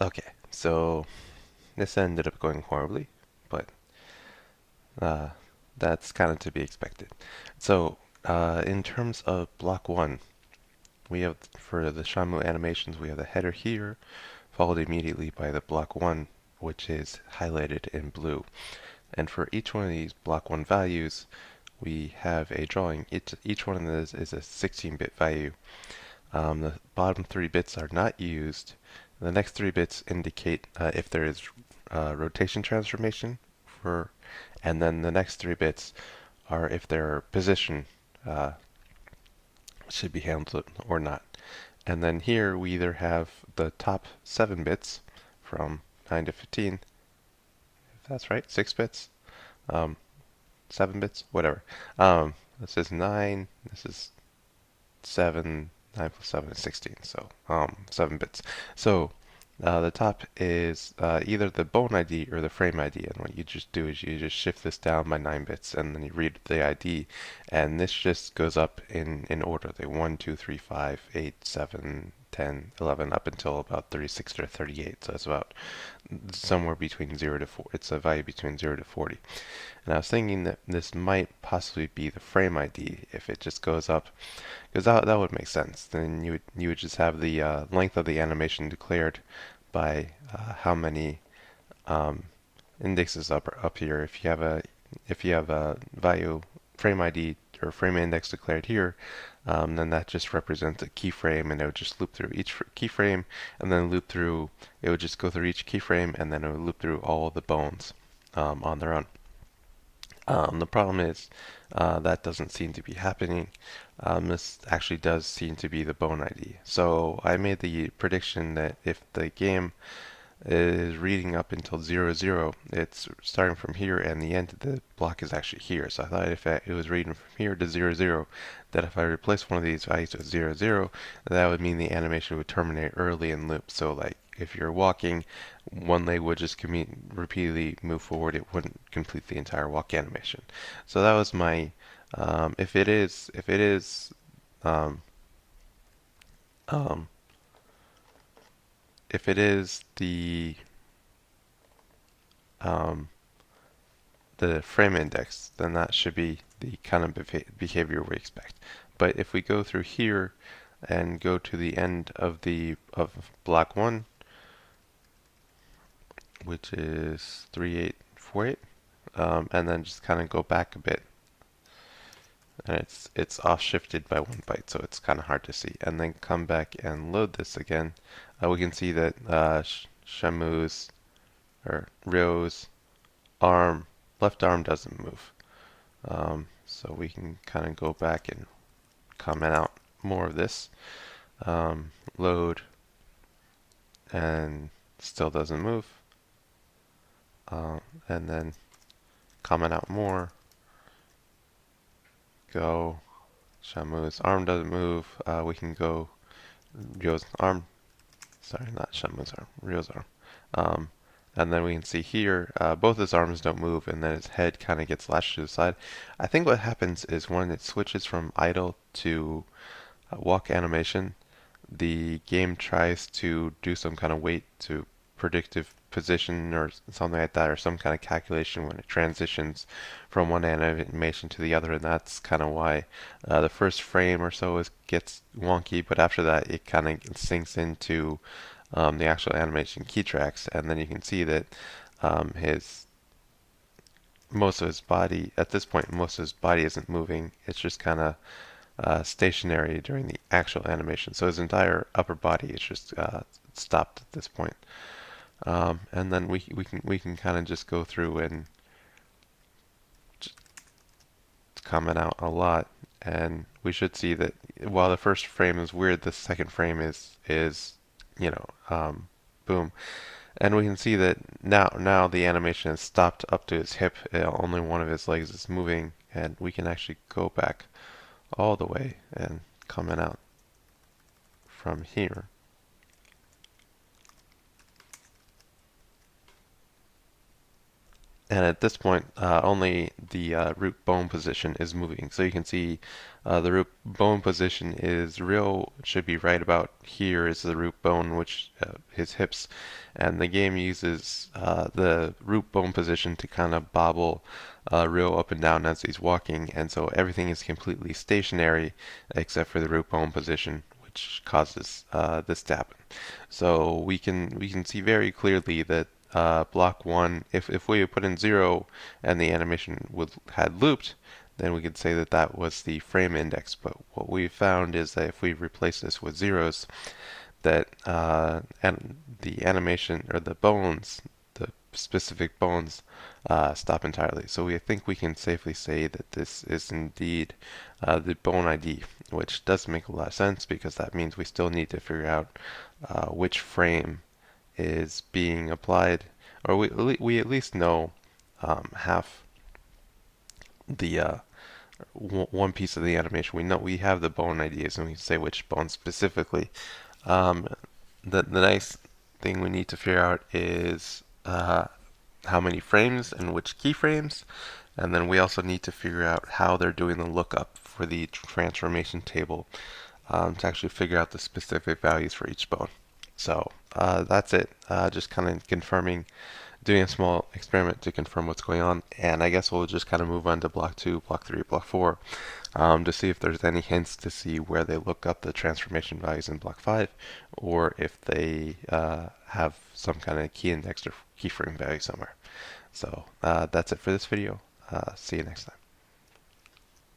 Okay, so this ended up going horribly, but uh, that's kind of to be expected. So, in terms of block one, we have for the Shenmue animations, we have the header here, followed immediately by the block one, which is highlighted in blue. And for each one of these block one values, we have a drawing. Each one of those is a 16-bit value. The bottom 3 bits are not used. The next 3 bits indicate if there is rotation transformation for, and then the next 3 bits are if their position uh, should be handled or not. And then here we either have the top 7 bits from 9 to 15, if that's right, 6 bits, um, 7 bits, whatever. This is 9, this is 7, 9 plus 7 is 16, so 7 bits. So the top is either the bone ID or the frame ID, and what you just do is you just shift this down by 9 bits, and then you read the ID, and this just goes up in order, the 1, 2, 3, 5, 8, 7, 10, 11, up until about 36 or 38, so it's about somewhere between 0 to 4. It's a value between 0 to 40. And I was thinking that this might possibly be the frame ID if it just goes up, because that would make sense. Then you would just have the length of the animation declared by how many um, indexes up here. If you have a value frame ID or frame index declared here, then that just represents a keyframe, and it would just loop through each keyframe, and then loop through. It would just go through each keyframe, and then it would loop through all of the bones on their own. The problem is that doesn't seem to be happening. This actually does seem to be the bone ID. So I made the prediction that if the game is reading up until 00, it's starting from here and the end of the block is actually here. So I thought if it was reading from here to 00, that if I replace one of these values with 00, that would mean the animation would terminate early in loop. So like if you're walking, one leg would just repeatedly move forward. It wouldn't complete the entire walk animation. So that was my um, um, if it is um, the frame index, then that should be the kind of behavior we expect. But if we go through here and go to the end of block one, which is 3848, and then just kind of go back a bit, and it's off shifted by 1 byte, so it's kind of hard to see. And then come back and load this again. We can see that Shenmue's or Ryo's arm, left arm doesn't move. So we can kind of go back and comment out more of this. Load, and still doesn't move. And then comment out more. Go. Shenmue's arm doesn't move. We can go Ryo's arm. Sorry, not Shenmue's arm. Ryo's arm. Um, and then we can see here, both his arms don't move, and then his head kind of gets lashed to the side. I think what happens is when it switches from idle to walk animation, the game tries to do some kind of weight to predictive position or something like that, or some kind of calculation when it transitions from one animation to the other, and that's kind of why the first frame or so gets wonky, but after that it kind of sinks into the actual animation key tracks, and then you can see that his most of his body at this point, most of his body isn't moving. It's just kind of stationary during the actual animation. So his entire upper body is just stopped at this point. And then we can kind of just go through and just comment out a lot, and we should see that while the first frame is weird, the second frame is you know boom. And we can see that now the animation has stopped up to his hip. Only one of his legs is moving, and we can actually go back all the way and comment out from here. And at this point, only the root bone position is moving. So you can see the root bone position is real, should be right about here is the root bone, which his hips. And the game uses the root bone position to kind of bobble real up and down as he's walking. And so everything is completely stationary except for the root bone position, which causes this to happen. So we can see very clearly that block one, if we put in 0 and the animation had looped, then we could say that that was the frame index. But what we found is that if we replace this with zeros, that and the animation or the bones, the specific bones, stop entirely. So we think we can safely say that this is indeed the bone ID, which does make a lot of sense because that means we still need to figure out which frame is being applied, or we at least know half the one piece of the animation. We know we have the bone ideas, and we can say which bone specifically. Um, the nice thing we need to figure out is how many frames and which keyframes, and then we also need to figure out how they're doing the lookup for the transformation table to actually figure out the specific values for each bone. So that's it. Just kind of confirming, doing a small experiment to confirm what's going on. And I guess we'll just kind of move on to block 2, block 3, block 4 to see if there's any hints to see where they look up the transformation values in block 5 or if they have some kind of key index or keyframe value somewhere. So that's it for this video. See you next time.